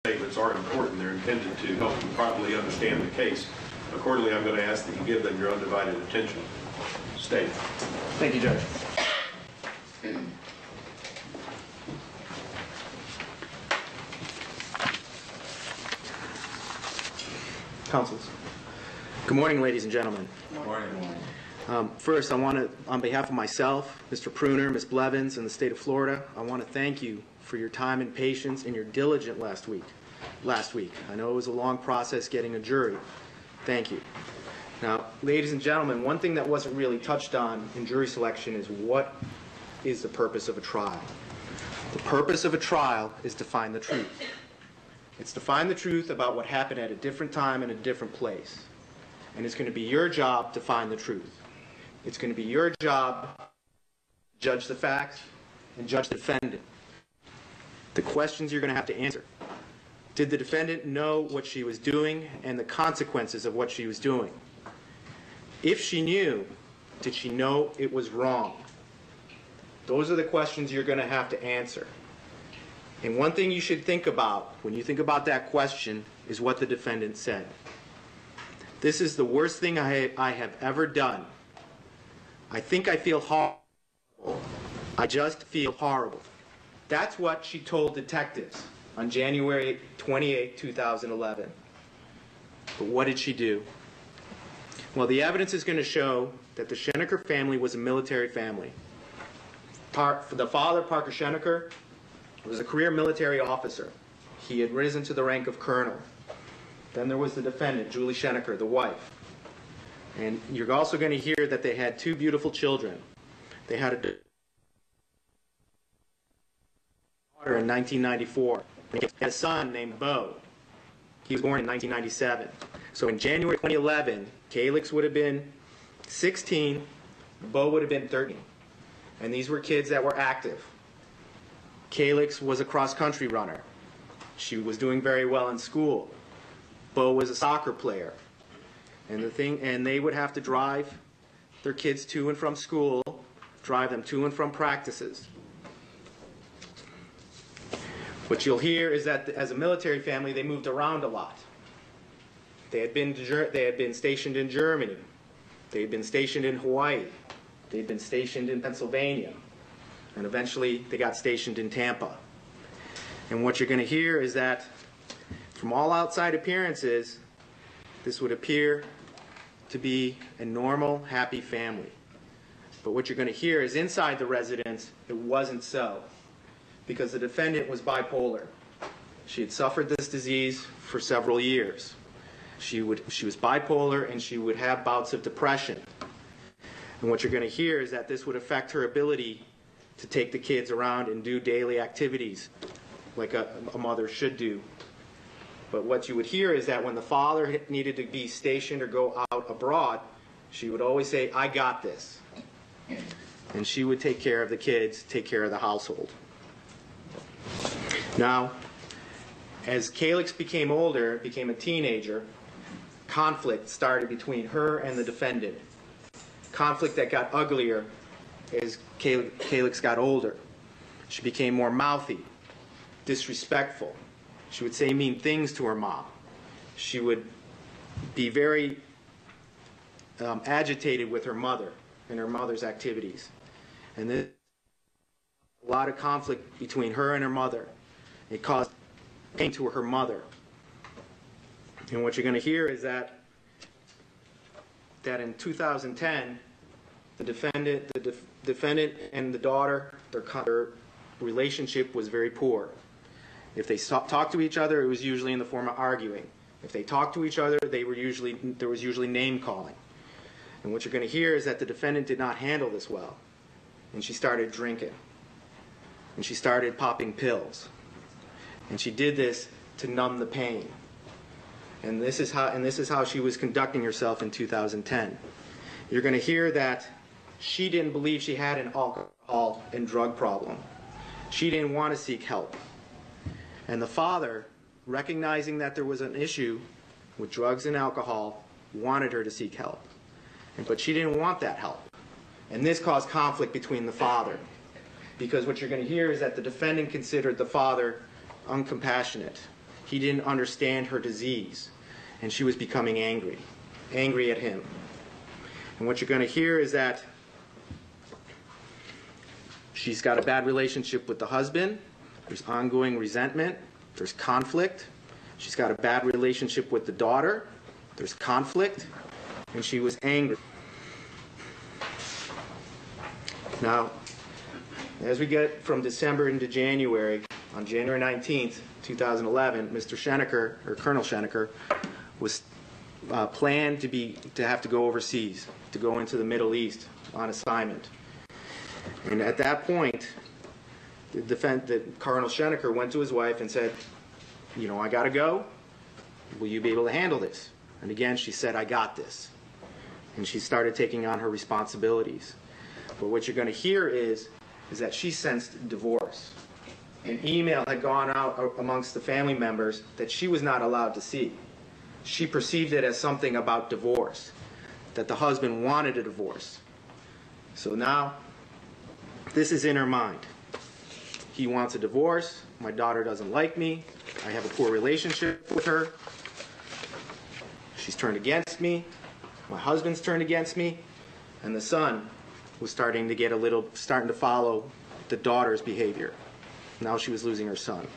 statements are important. They're intended to help you properly understand the case. Accordingly, I'm going to ask that you give them your undivided attention. State. Thank you, Judge. Counsels. Good morning, ladies and gentlemen. Good morning. First, I want to, on behalf of myself, Mr. Pruner, Ms. Blevins, and the state of Florida, I want to thank you for your time and patience and your diligence last week. I know it was a long process getting a jury. Thank you. Now, ladies and gentlemen, one thing that wasn't really touched on in jury selection is what is the purpose of a trial. The purpose of a trial is to find the truth. It's to find the truth about what happened at a different time in a different place. And it's going to be your job to find the truth. It's going to be your job to judge the facts and judge the defendant. The questions you're going to have to answer. Did the defendant know what she was doing and the consequences of what she was doing? If she knew, did she know it was wrong? Those are the questions you're going to have to answer. And one thing you should think about when you think about that question is what the defendant said. This is the worst thing I have ever done. I think I feel horrible. I just feel horrible. That's what she told detectives on January 28, 2011. But what did she do? Well, the evidence is going to show that the Schenecker family was a military family. The father, Parker Schenecker, was a career military officer. He had risen to the rank of colonel. Then there was the defendant, Julie Schenecker, the wife. And you're also going to hear that they had two beautiful children. They had a daughter in 1994. They had a son named Bo. He was born in 1997. So in January 2011, Calix would have been 16, Bo would have been 13. And these were kids that were active. Calix was a cross-country runner. She was doing very well in school. Bo was a soccer player. And they would have to drive their kids to and from school, drive them to and from practices. What you'll hear is that as a military family, they moved around a lot. They had been stationed in Germany. They had been stationed in Hawaii. They had been stationed in Pennsylvania. And eventually, they got stationed in Tampa. And what you're going to hear is that from all outside appearances, this would appear to be a normal, happy family. But what you're going to hear is inside the residence, it wasn't so. Because the defendant was bipolar. She had suffered this disease for several years. She was bipolar, and she would have bouts of depression. And what you're going to hear is that this would affect her ability to take the kids around and do daily activities like a mother should do. But what you would hear is that when the father needed to be stationed or go out abroad, she would always say, "I got this." And she would take care of the kids, take care of the household. Now, as Calix became older, became a teenager, conflict started between her and the defendant. Conflict that got uglier as Calix got older. She became more mouthy, disrespectful. She would say mean things to her mom. She would be very agitated with her mother and her mother's activities. And this a lot of conflict between her and her mother. It caused pain to her mother. And what you're going to hear is that in 2010, the defendant and the daughter, their relationship was very poor. If they talked to each other, it was usually in the form of arguing. If they talked to each other, there was usually name calling. And what you're going to hear is that the defendant did not handle this well. And she started drinking. And she started popping pills. And she did this to numb the pain. And this is how she was conducting herself in 2010. You're going to hear that she didn't believe she had an alcohol and drug problem. She didn't want to seek help. And the father, recognizing that there was an issue with drugs and alcohol, wanted her to seek help. But she didn't want that help. And this caused conflict between the father. Because what you're going to hear is that the defendant considered the father uncompassionate. He didn't understand her disease, and she was becoming angry at him. And what you're going to hear is that she's got a bad relationship with the husband. There's ongoing resentment. There's conflict. She's got a bad relationship with the daughter. There's conflict. And she was angry. Now, as we get from December into January, on January 19th, 2011, Mr. Schenecker, or Colonel Schenecker, was planned to have to go overseas, to go into the Middle East on assignment. And at that point, Colonel Schenecker went to his wife and said, you know, I got to go. Will you be able to handle this? And again, she said, I got this. And she started taking on her responsibilities. But what you're going to hear is that she sensed divorce. An email had gone out amongst the family members that she was not allowed to see. She perceived it as something about divorce, that the husband wanted a divorce. So now, this is in her mind. He wants a divorce. My daughter doesn't like me. I have a poor relationship with her. She's turned against me. My husband's turned against me. And the son was starting to follow the daughter's behavior. Now she was losing her son.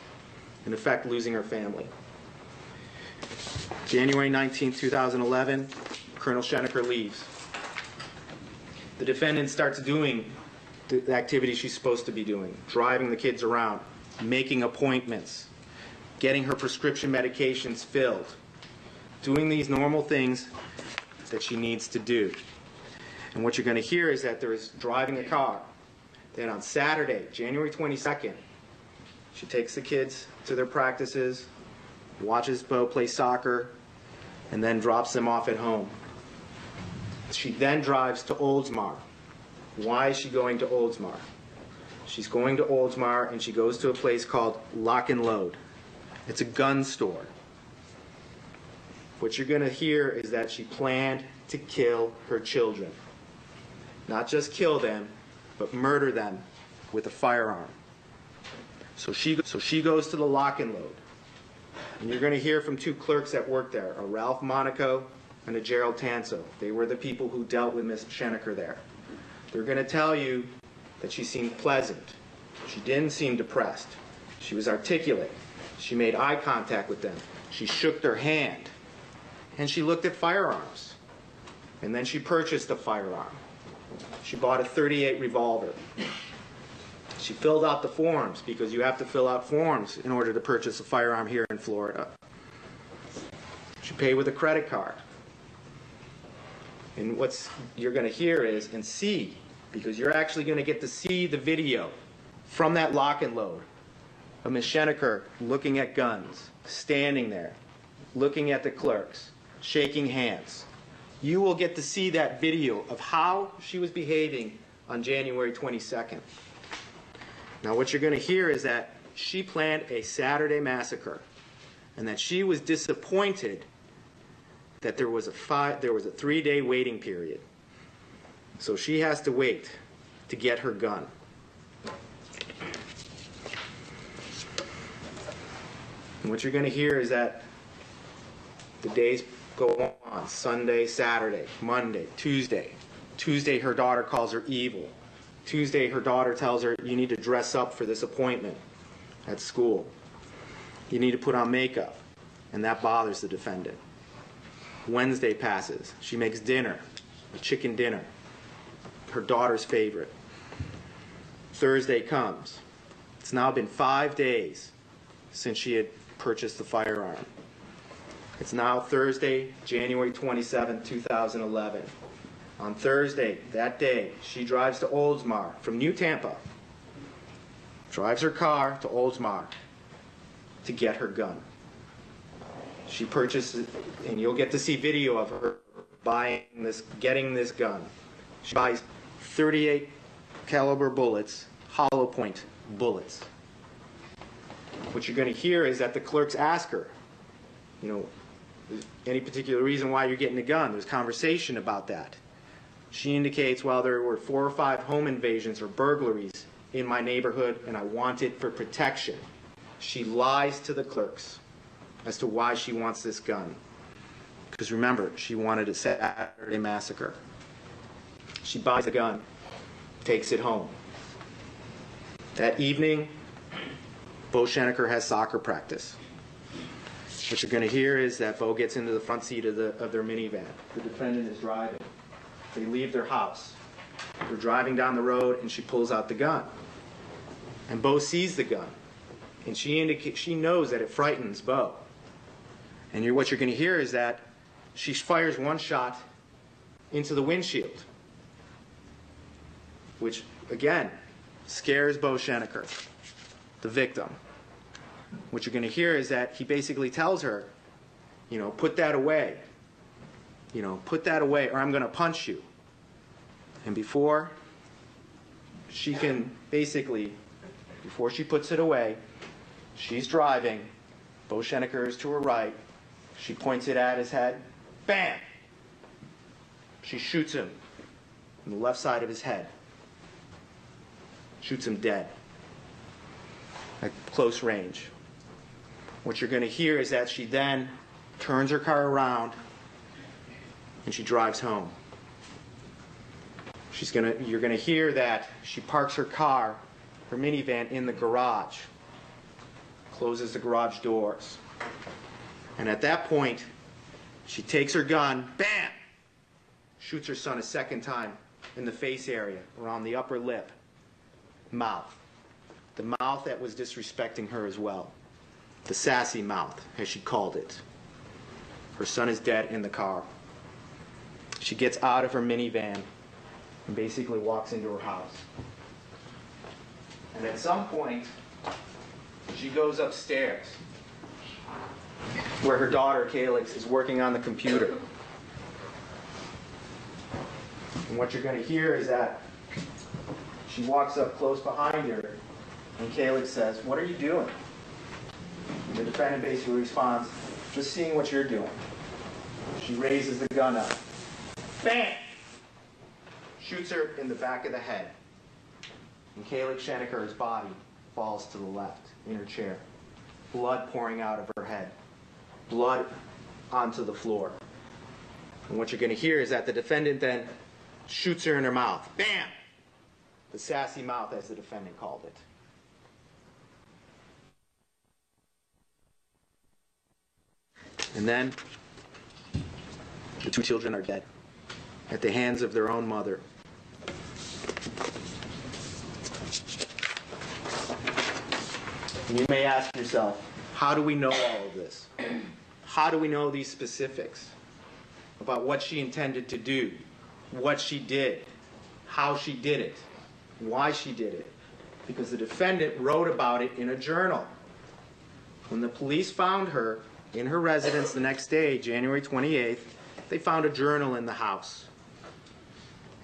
In effect, losing her family. January 19, 2011, Colonel Schenecker leaves. The defendant starts doing the activity she's supposed to be doing, driving the kids around, making appointments, getting her prescription medications filled, doing these normal things that she needs to do. And what you're going to hear is that there is driving a car. Then on Saturday, January 22nd, she takes the kids to their practices, watches Bo play soccer, and then drops them off at home. She then drives to Oldsmar. Why is she going to Oldsmar? She's going to Oldsmar and she goes to a place called Lock and Load. It's a gun store. What you're going to hear is that she planned to kill her children. Not just kill them, but murder them with a firearm. So she goes to the Lock and Load. And you're going to hear from two clerks that work there, a Ralph Monaco and a Gerald Tanso. They were the people who dealt with Miss Schenecker there. They're going to tell you that she seemed pleasant. She didn't seem depressed. She was articulate. She made eye contact with them. She shook their hand. And she looked at firearms. And then she purchased a firearm. She bought a .38 revolver. She filled out the forms, because you have to fill out forms in order to purchase a firearm here in Florida. She paid with a credit card. And what you're going to hear is, and see, because you're actually going to get to see the video from that Lock and Load of Ms. Schenecker looking at guns, standing there, looking at the clerks, shaking hands. You will get to see that video of how she was behaving on January 22nd. Now what you're going to hear is that she planned a Saturday massacre, and that she was disappointed that there was a 3-day waiting period. So she has to wait to get her gun. And what you're going to hear is that the days go on. Sunday, Saturday, Monday, Tuesday. Tuesday, her daughter calls her evil. Tuesday, her daughter tells her, you need to dress up for this appointment at school. You need to put on makeup. And that bothers the defendant. Wednesday passes. She makes dinner, a chicken dinner, her daughter's favorite. Thursday comes. It's now been 5 days since she had purchased the firearm. It's now Thursday, January 27, 2011. On Thursday, that day, she drives to Oldsmar from New Tampa. Drives her car to Oldsmar to get her gun. She purchases, and you'll get to see video of her getting this gun. She buys .38 caliber bullets, hollow point bullets. What you're going to hear is that the clerks ask her, you know, any particular reason why you're getting a gun? There's conversation about that. She indicates, well, there were 4 or 5 home invasions or burglaries in my neighborhood, and I want it for protection. She lies to the clerks. as to why she wants this gun. Because remember, she wanted a Saturday massacre. She buys the gun, takes it home. That evening, Bo Schenecker has soccer practice. What you're going to hear is that Bo gets into the front seat of their minivan. The defendant is driving. They leave their house. They're driving down the road, and she pulls out the gun. And Bo sees the gun, and she knows that it frightens Bo. And what you're going to hear is that she fires one shot into the windshield, which, again, scares Bo Schenecker, the victim. What you're going to hear is that he basically tells her, put that away. Put that away or I'm going to punch you. And before she puts it away, she's driving. Bo Schenecker is to her right. She points it at his head. Bam! She shoots him in the left side of his head. Shoots him dead at close range. What you're going to hear is that she then turns her car around and she drives home. You're going to hear that she parks her car, her minivan, in the garage, closes the garage doors. And at that point, she takes her gun, bam, shoots her son a second time in the face area, around the upper lip, mouth. The mouth that was disrespecting her as well. The sassy mouth, as she called it. Her son is dead in the car. She gets out of her minivan and basically walks into her house. And at some point, she goes upstairs where her daughter, Calix, is working on the computer. And what you're going to hear is that she walks up close behind her, and Calix says, "What are you doing?" And the defendant basically responds, "Just seeing what you're doing." She raises the gun up. Bam! Shoots her in the back of the head. And Calix Schenecker's body falls to the left in her chair. Blood pouring out of her head. Blood onto the floor. And what you're going to hear is that the defendant then shoots her in her mouth. Bam! The sassy mouth, as the defendant called it. And then the two children are dead at the hands of their own mother. You may ask yourself, how do we know all of this? How do we know these specifics about what she intended to do, what she did, how she did it, why she did it? Because the defendant wrote about it in a journal. When the police found her in her residence the next day, January 28th, they found a journal in the house.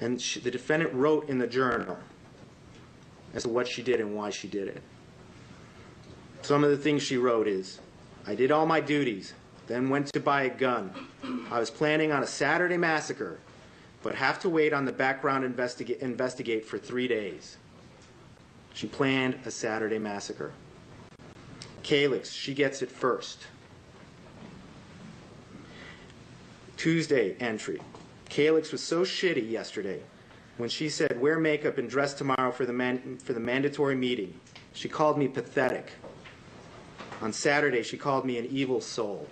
And the defendant wrote in the journal as to what she did and why she did it. Some of the things she wrote is, "I did all my duties, then went to buy a gun. I was planning on a Saturday massacre, but have to wait on the background investigate for 3 days." She planned a Saturday massacre. Calix, she gets it first. Tuesday entry. Calix was so shitty yesterday when she said, "Wear makeup and dress tomorrow for the mandatory meeting." She called me pathetic. On Saturday, she called me an evil soul.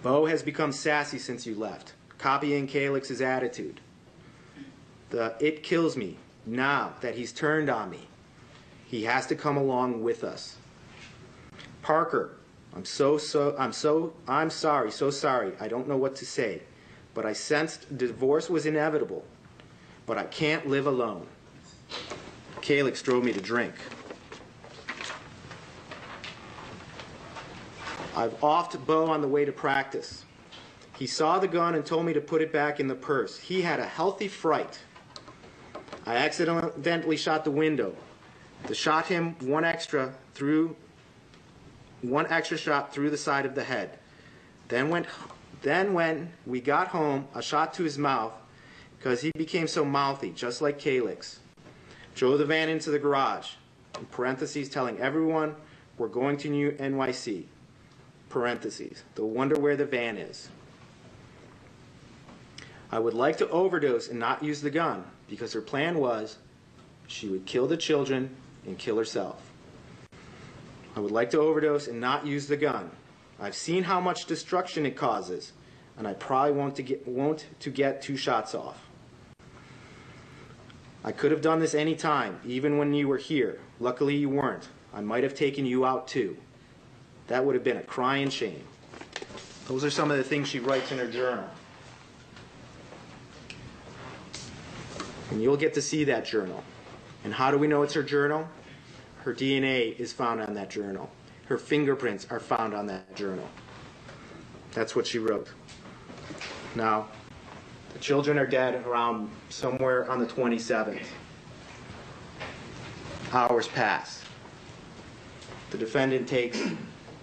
Bo has become sassy since you left, copying Calix's attitude. It kills me now that he's turned on me. He has to come along with us. Parker, I'm sorry, so sorry. I don't know what to say, but I sensed divorce was inevitable, but I can't live alone. Calix drove me to drink. I've offed Bo on the way to practice. He saw the gun and told me to put it back in the purse. He had a healthy fright. I accidentally shot the window. Shot him one extra shot through the side of the head. Then when we got home, a shot to his mouth because he became so mouthy, just like Calix. Drove the van into the garage, in parentheses telling everyone we're going to New NYC, parentheses, they'll wonder where the van is. I would like to overdose and not use the gun because her plan was she would kill the children and kill herself. I would like to overdose and not use the gun. I've seen how much destruction it causes, and I probably won't to get 2 shots off. I could have done this any time, even when you were here. Luckily you weren't. I might have taken you out too. That would have been a crying shame. Those are some of the things she writes in her journal. And you'll get to see that journal. And how do we know it's her journal? Her DNA is found on that journal. Her fingerprints are found on that journal. That's what she wrote. Now, the children are dead around somewhere on the 27th. Hours pass. The defendant takes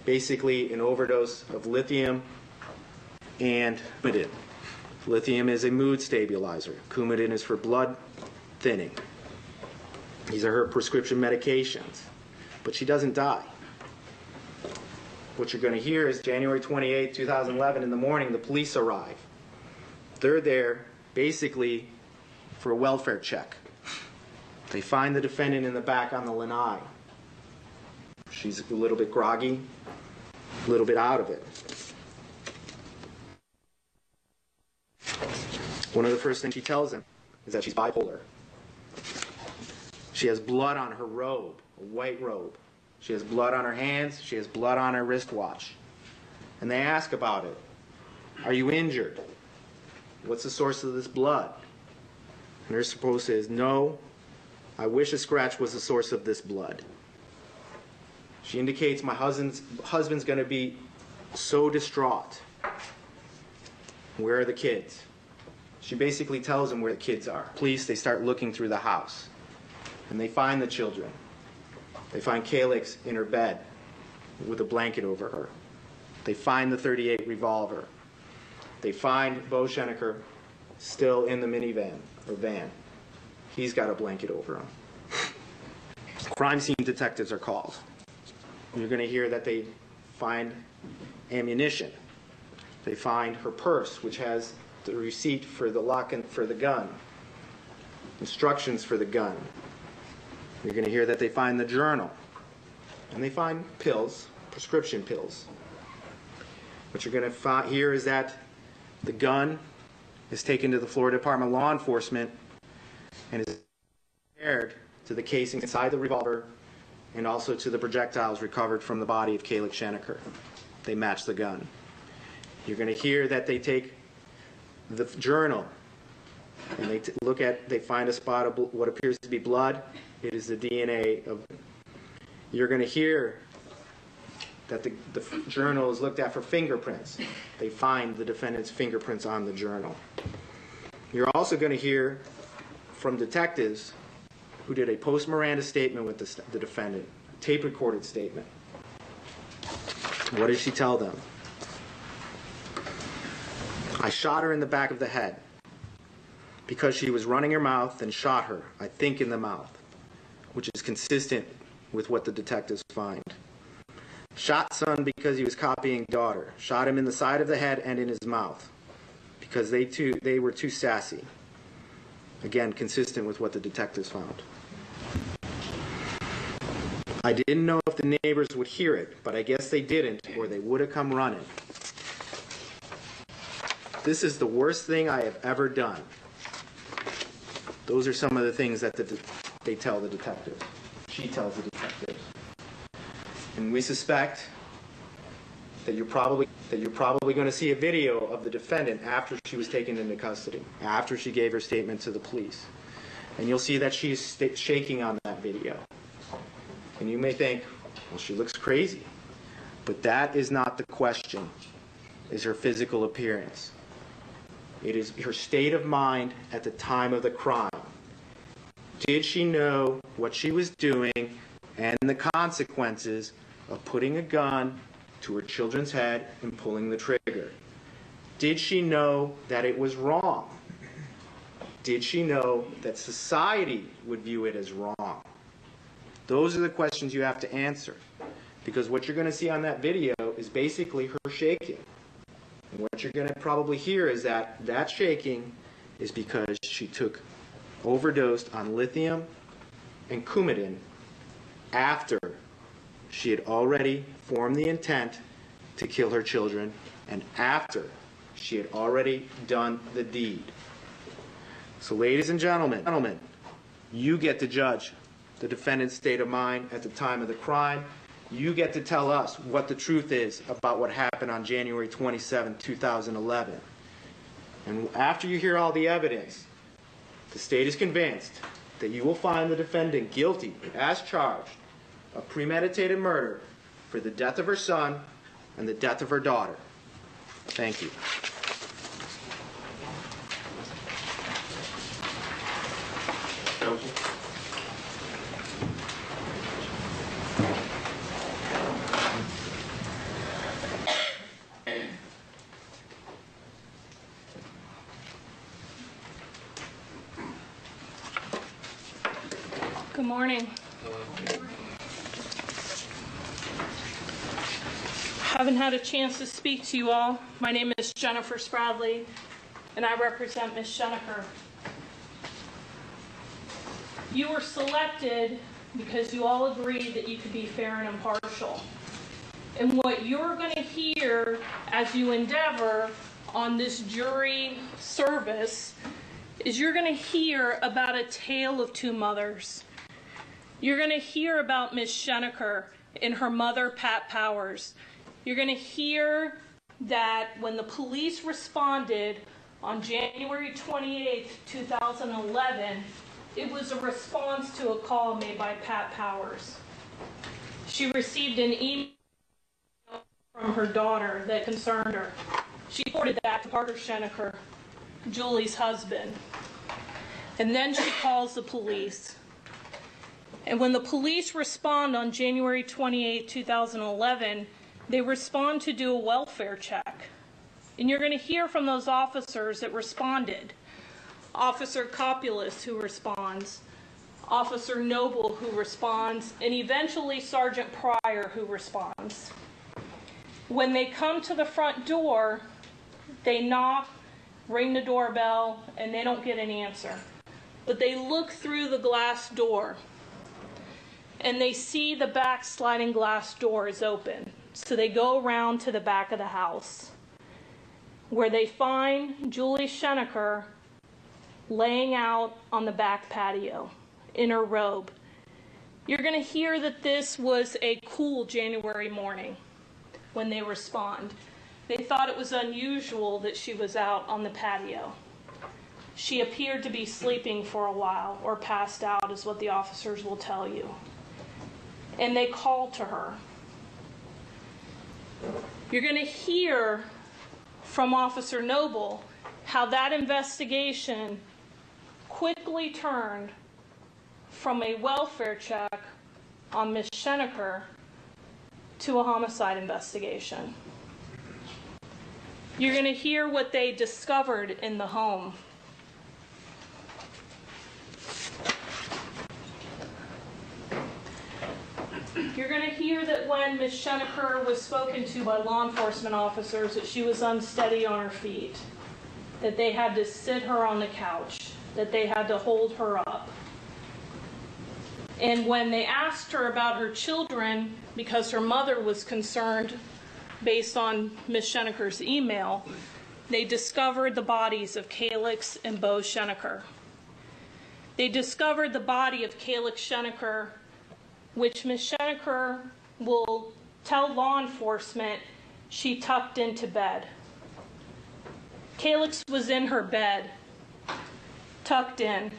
basically an overdose of lithium and Coumadin. Lithium is a mood stabilizer. Coumadin is for blood thinning. These are her prescription medications. But she doesn't die. What you're going to hear is January 28, 2011, in the morning, the police arrive. They're there basically for a welfare check. They find the defendant in the back on the lanai. She's a little bit groggy, a little bit out of it. One of the first things she tells him is that she's bipolar. She has blood on her robe, a white robe. She has blood on her hands. She has blood on her wristwatch. And they ask about it. Are you injured? What's the source of this blood? And her supposed says, no, I wish a scratch was the source of this blood. She indicates my husband's going to be so distraught. Where are the kids? She basically tells him where the kids are. Police, they start looking through the house. And they find the children. They find Calyx in her bed with a blanket over her. They find the .38 revolver. They find Bo Schenecker still in the minivan or van. He's got a blanket over him. Crime scene detectives are called. You're going to hear that they find ammunition. They find her purse, which has the receipt for the lock and for the gun, instructions for the gun. You're going to hear that they find the journal, and they find pills, prescription pills. What you're going to hear is that the gun is taken to the Florida Department of Law Enforcement and is compared to the casing inside the revolver and also to the projectiles recovered from the body of Calyx Schenecker. They match the gun. You're going to hear that they take the journal and they find a spot of what appears to be blood. It is the DNA of. You're going to hear that the journal is looked at for fingerprints. They find the defendant's fingerprints on the journal. You're also going to hear from detectives who did a post-Miranda statement with the defendant, a tape-recorded statement. What did she tell them? I shot her in the back of the head because she was running her mouth and shot her, I think in the mouth, which is consistent with what the detectives find. Shot son because he was copying daughter. Shot him in the side of the head and in his mouth because they were too sassy. Again, consistent with what the detectives found. I didn't know if the neighbors would hear it, but I guess they didn't, or they would have come running. This is the worst thing I have ever done. Those are some of the things that they tell the detectives. She tells the detectives. And we suspect that you're probably going to see a video of the defendant after she was taken into custody, after she gave her statement to the police. And you'll see that she's shaking on that video. And you may think, well, she looks crazy. But that is not the question, is her physical appearance. It is her state of mind at the time of the crime. Did she know what she was doing and the consequences of putting a gun to her children's head and pulling the trigger? Did she know that it was wrong? Did she know that society would view it as wrong? Those are the questions you have to answer. because what you're going to see on that video is basically her shaking. And what you're going to probably hear is that shaking is because she overdosed on lithium and Coumadin after she had already formed the intent to kill her children and after she had already done the deed. So ladies and gentlemen, you get to judge the defendant's state of mind at the time of the crime. You get to tell us what the truth is about what happened on January 27, 2011. And after you hear all the evidence, the state is convinced that you will find the defendant guilty, as charged, of premeditated murder for the death of her son and the death of her daughter. Thank you. Counsel? Good morning. Haven't had a chance to speak to you all. My name is Jennifer Spradley, and I represent Ms. Schenecker. You were selected because you all agreed that you could be fair and impartial. And what you're going to hear as you endeavor on this jury service is you're going to hear about a tale of two mothers. You're going to hear about Ms. Schenecker and her mother, Pat Powers. You're going to hear that when the police responded on January 28, 2011, it was a response to a call made by Pat Powers. She received an email from her daughter that concerned her. She forwarded that to Parker Schenecker, Julie's husband. And then she calls the police. And when the police respond on January 28, 2011, they respond to do a welfare check. And you're going to hear from those officers that responded. Officer Copulus, who responds, Officer Noble, who responds, and eventually Sergeant Pryor, who responds. When they come to the front door, they knock, ring the doorbell, and they don't get an answer. But they look through the glass door, and they see the back sliding glass door is open. So they go around to the back of the house, where they find Julie Schenecker laying out on the back patio in her robe. You're going to hear that this was a cool January morning when they respond. They thought it was unusual that she was out on the patio. She appeared to be sleeping for a while, or passed out, is what the officers will tell you. And they called to her. You're going to hear from Officer Noble how that investigation quickly turned from a welfare check on Ms. Schenecker to a homicide investigation. You're going to hear what they discovered in the home. You're going to hear that when Ms. Schenecker was spoken to by law enforcement officers that she was unsteady on her feet, that they had to sit her on the couch, that they had to hold her up. And when they asked her about her children, because her mother was concerned based on Ms. Schenecker's email, they discovered the bodies of Calix and Bo Schenecker. They discovered the body of Calix Schenecker, which Ms. Schenecker will tell law enforcement she tucked into bed. Calix was in her bed, tucked in.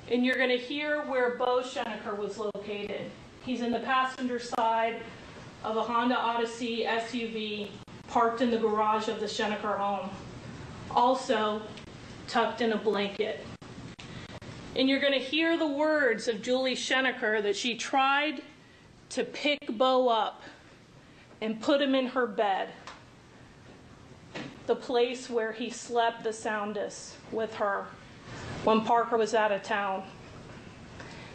And you're going to hear where Bo Schenecker was located. He's in the passenger side of a Honda Odyssey SUV parked in the garage of the Schenecker home, also tucked in a blanket. And you're going to hear the words of Julie Schenecker that she tried to pick Bo up and put him in her bed, the place where he slept the soundest with her when Parker was out of town.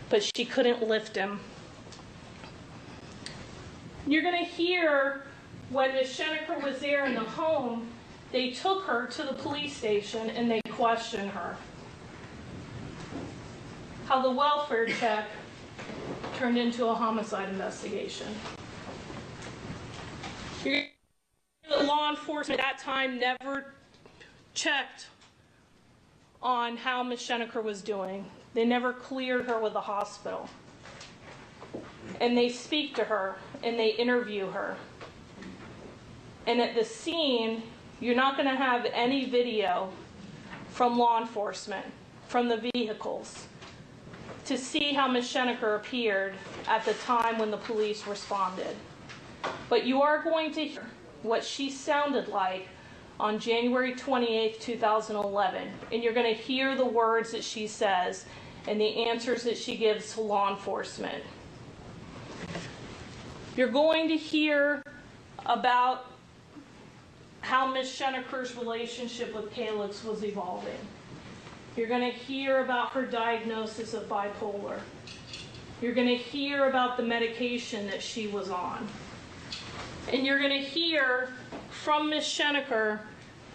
But she couldn't lift him. You're going to hear when Ms. Schenecker was there in the home, they took her to the police station and they questioned her. How the welfare check turned into a homicide investigation. The law enforcement at that time never checked on how Ms. Schenecker was doing. They never cleared her with the hospital. And they speak to her and they interview her. And at the scene, you're not going to have any video from law enforcement, from the vehicles, to see how Ms. Schenecker appeared at the time when the police responded. But you are going to hear what she sounded like on January 28, 2011. And you're going to hear the words that she says and the answers that she gives to law enforcement. You're going to hear about how Ms. Schenecker's relationship with Calix was evolving. You're going to hear about her diagnosis of bipolar. You're going to hear about the medication that she was on. And you're going to hear from Ms. Schenecker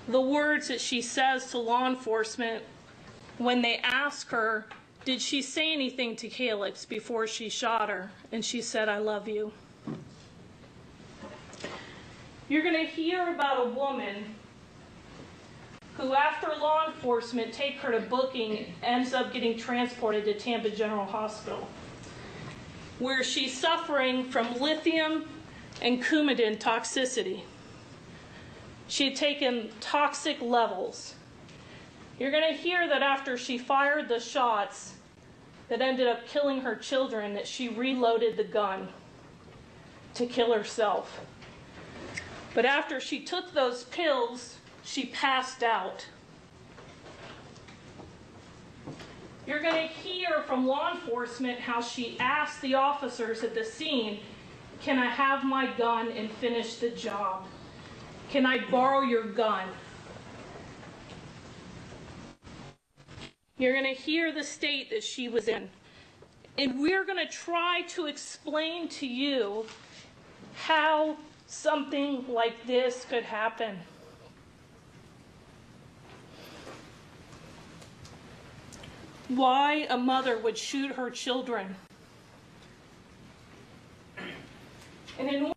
the words that she says to law enforcement when they ask her, did she say anything to Calix before she shot her? And she said, I love you. You're going to hear about a woman who, after law enforcement take her to booking, ends up getting transported to Tampa General Hospital, where she's suffering from lithium and Coumadin toxicity. She had taken toxic levels. You're going to hear that after she fired the shots that ended up killing her children, that she reloaded the gun to kill herself. But after she took those pills, she passed out. You're going to hear from law enforcement how she asked the officers at the scene, can I have my gun and finish the job? Can I borrow your gun? You're going to hear the state that she was in. And we're going to try to explain to you how something like this could happen. Why a mother would shoot her children. And in